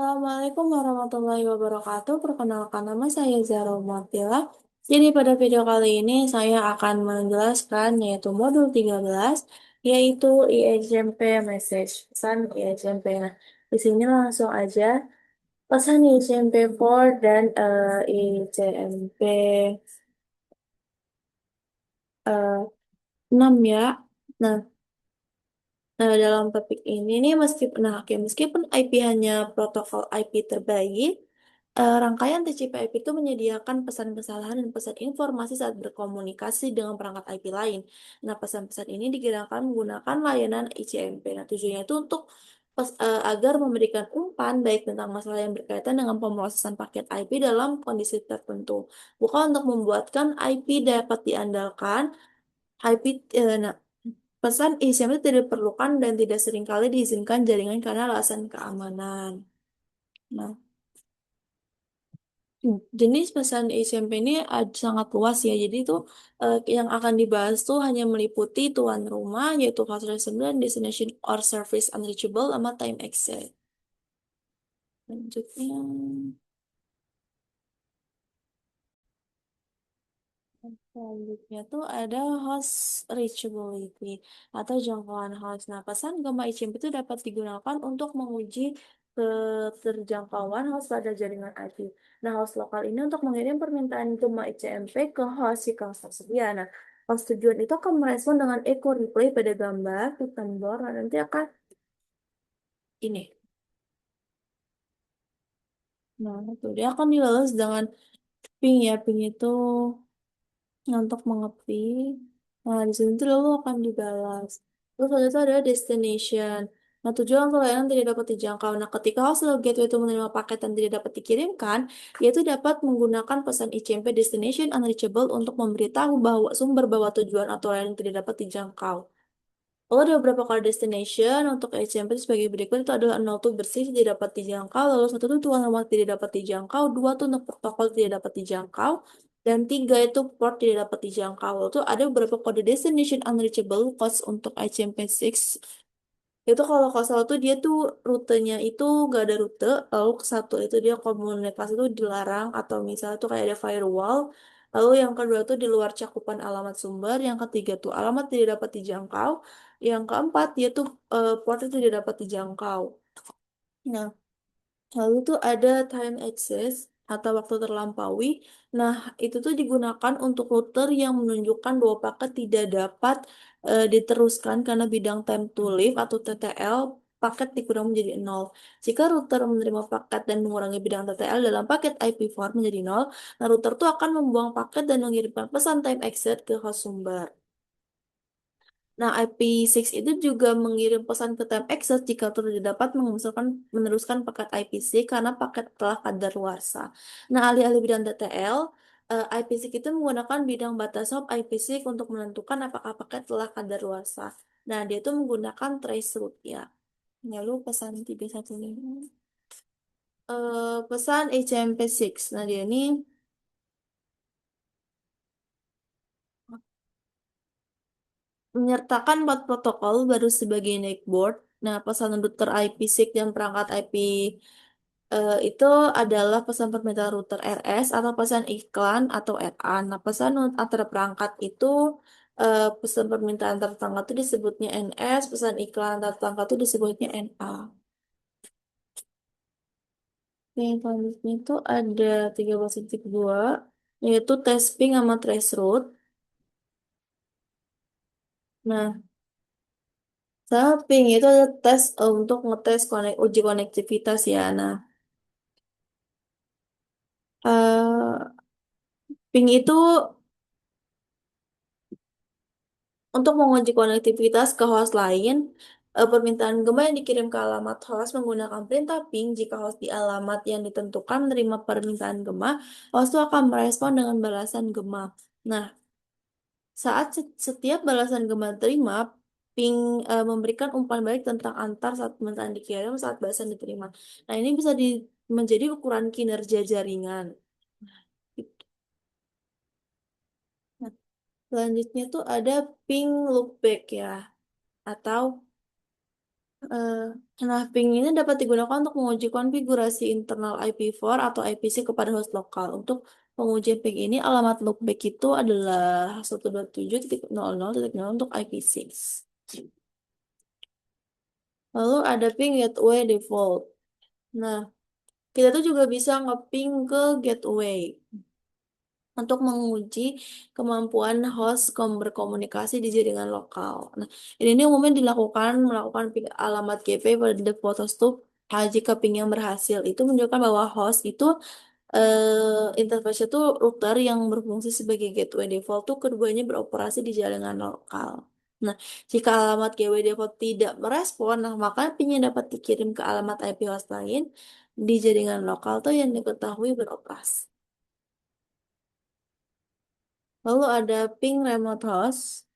Assalamualaikum warahmatullahi wabarakatuh. Perkenalkan nama saya Zaro Motila. Jadi pada video kali ini saya akan menjelaskan yaitu modul 13 yaitu ISMP message, pesan ISMP. Nah, di sini langsung aja pesan ISMP 4 dan ICMP 6 ya. Nah, dalam topik ini nih meskipun IP hanya protokol IP terbaik, rangkaian TCP/IP itu menyediakan pesan kesalahan dan pesan informasi saat berkomunikasi dengan perangkat IP lain. Nah, pesan-pesan ini digerakkan menggunakan layanan ICMP. Nah, tujuannya itu untuk agar memberikan umpan baik tentang masalah yang berkaitan dengan pemrosesan paket IP dalam kondisi tertentu, bukan untuk membuatkan IP dapat diandalkan. IP, nah, pesan ICMP itu tidak diperlukan dan tidak seringkali diizinkan jaringan karena alasan keamanan. Nah, jenis pesan ICMP ini sangat luas ya. Jadi itu yang akan dibahas tuh hanya meliputi tuan rumah, yaitu host receiver, destination or service unreachable, sama time exit. Lanjutnya. Selanjutnya tuh ada host reachability atau jangkauan host. Nah, pesan Gamma ICMP itu dapat digunakan untuk menguji keterjangkauan host pada jaringan IP. Nah, host lokal ini untuk mengirim permintaan Gamma ICMP ke host si host tersedia. Nah, host tujuan itu akan merespon dengan echo replay pada gambar, tombol, dan nanti akan ini. Nah, itu dia akan dibalas dengan ping ya. Ping itu untuk mengetik. Nah, di sini tuh lalu akan dibalas. Terus selanjutnya itu ada destination. Nah, tujuan untuk layanan tidak dapat dijangkau. Nah, ketika hasil gateway itu menerima paket dan tidak dapat dikirimkan, yaitu dapat menggunakan pesan ICMP destination unreachable untuk memberitahu bahwa sumber bahwa tujuan atau layanan tidak dapat dijangkau. Lalu ada beberapa kode destination untuk HTML sebagai berikut itu adalah nol tuh bersih tidak dapat dijangkau, lalu satu tuh tuan rumah tidak dapat dijangkau, dua tuh untuk protokol tidak dapat dijangkau, dan tiga itu port tidak dapat dijangkau. Lalu tuh ada beberapa kode destination unreachable codes untuk HTMP6. Itu kalau nggak salah tuh dia tuh rutenya itu gak ada rute, lalu ke satu itu dia komunikasi itu dilarang atau misalnya tuh kayak ada firewall. Lalu yang kedua tuh di luar cakupan alamat sumber, yang ketiga tuh alamat tidak dapat dijangkau, yang keempat dia tuh port itu tidak dapat dijangkau. Nah, lalu tuh ada time access atau waktu terlampaui. Nah, itu tuh digunakan untuk router yang menunjukkan bahwa paket tidak dapat diteruskan karena bidang time to leave atau TTL paket dikurang menjadi nol. Jika router menerima paket dan mengurangi bidang TTL dalam paket IP4 menjadi nol, nah router tuh akan membuang paket dan mengirimkan pesan time exit ke host sumber. Nah, IP6 itu juga mengirim pesan ke time access jika tidak dapat meneruskan paket IP6 karena paket telah kadaluarsa. Nah, alih-alih bidang DTL, IP6 itu menggunakan bidang batas hop IP6 untuk menentukan apakah paket telah kadaluarsa. Nah, dia itu menggunakan trace route ya. Lalu pesan 315. Pesan HMP6. Nah, dia ini menyertakan 4 protokol baru sebagai netboard. Nah, pesan router IP6 dan perangkat IP itu adalah pesan permintaan router RS atau pesan iklan atau RA. Nah, pesan antar perangkat itu pesan permintaan antar tetangga itu disebutnya NS, pesan iklan antar tetangga itu disebutnya NA. Yang selanjutnya itu ada 13.2 yaitu testing sama traceroute. Nah, ping itu ada tes untuk ngetes uji konektivitas ya. Nah, eh ping itu untuk menguji konektivitas ke host lain, permintaan gema yang dikirim ke alamat host menggunakan perintah ping jika host di alamat yang ditentukan menerima permintaan gema, host itu akan merespon dengan balasan gema. Nah, saat setiap balasan gema terima, ping memberikan umpan balik tentang antar saat permintaan dikirim saat balasan diterima. Nah, ini bisa menjadi ukuran kinerja jaringan. Gitu. Nah, selanjutnya tuh ada ping loopback ya, atau Nah, ping ini dapat digunakan untuk menguji konfigurasi internal IP4 atau IPC kepada host lokal. Untuk pengujian ping ini, alamat loopback itu adalah 127.00.0 untuk IP6. Lalu ada ping gateway default. Nah, kita tuh juga bisa ngeping ke gateway untuk menguji kemampuan host berkomunikasi di jaringan lokal. Nah, ini umumnya melakukan ping alamat gateway pada default host tuh jika ping yang berhasil. Itu menunjukkan bahwa host itu interface itu router yang berfungsi sebagai gateway default tuh keduanya beroperasi di jaringan lokal. Nah, jika alamat gateway default tidak merespon, nah maka pingnya dapat dikirim ke alamat IP host lain di jaringan lokal tuh yang diketahui beroperasi. Lalu ada ping remote host.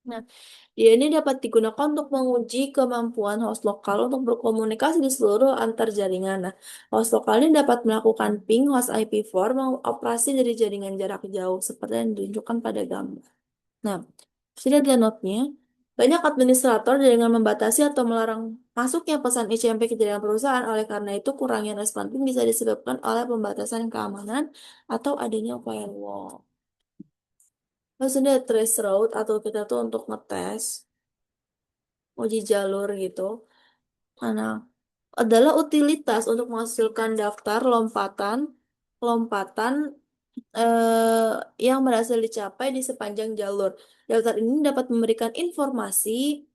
Nah, dia ini dapat digunakan untuk menguji kemampuan host lokal untuk berkomunikasi di seluruh antar jaringan. Nah, host lokal ini dapat melakukan ping host IP4 mengoperasi dari jaringan jarak jauh seperti yang ditunjukkan pada gambar. Nah, sini ada notnya. Banyak administrator jaringan membatasi atau melarang masuknya pesan ICMP ke jaringan perusahaan. Oleh karena itu, kurangnya respon ping bisa disebabkan oleh pembatasan keamanan atau adanya firewall. Maksudnya trace route atau kita tuh untuk ngetes uji jalur gitu. Karena adalah utilitas untuk menghasilkan daftar lompatan lompatan yang berhasil dicapai di sepanjang jalur. Daftar ini dapat memberikan informasi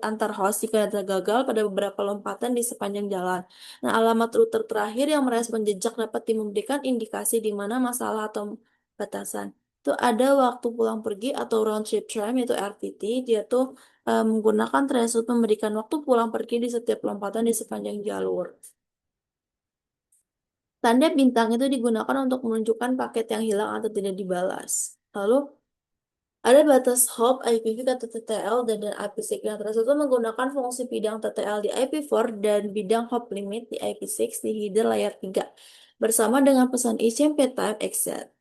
antar host jika data gagal pada beberapa lompatan di sepanjang jalan. Nah, alamat router terakhir yang merespon jejak dapat memberikan indikasi di mana masalah atau batasan. Itu ada waktu pulang pergi atau round trip time yaitu RTT. Dia tuh menggunakan threshold memberikan waktu pulang pergi di setiap lompatan di sepanjang jalur. Tanda bintang itu digunakan untuk menunjukkan paket yang hilang atau tidak dibalas. Lalu ada batas hop, IPv atau TTL dan IPsec yang tersebut menggunakan fungsi bidang TTL di IP4 dan bidang hop limit di IP6 di header layar 3 bersama dengan pesan ICMP type exit.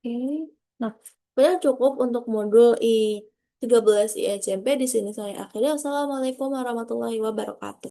Oke. Nah, sudah cukup untuk modul I13 ICMP. Di sini saya akhiri. Assalamualaikum warahmatullahi wabarakatuh.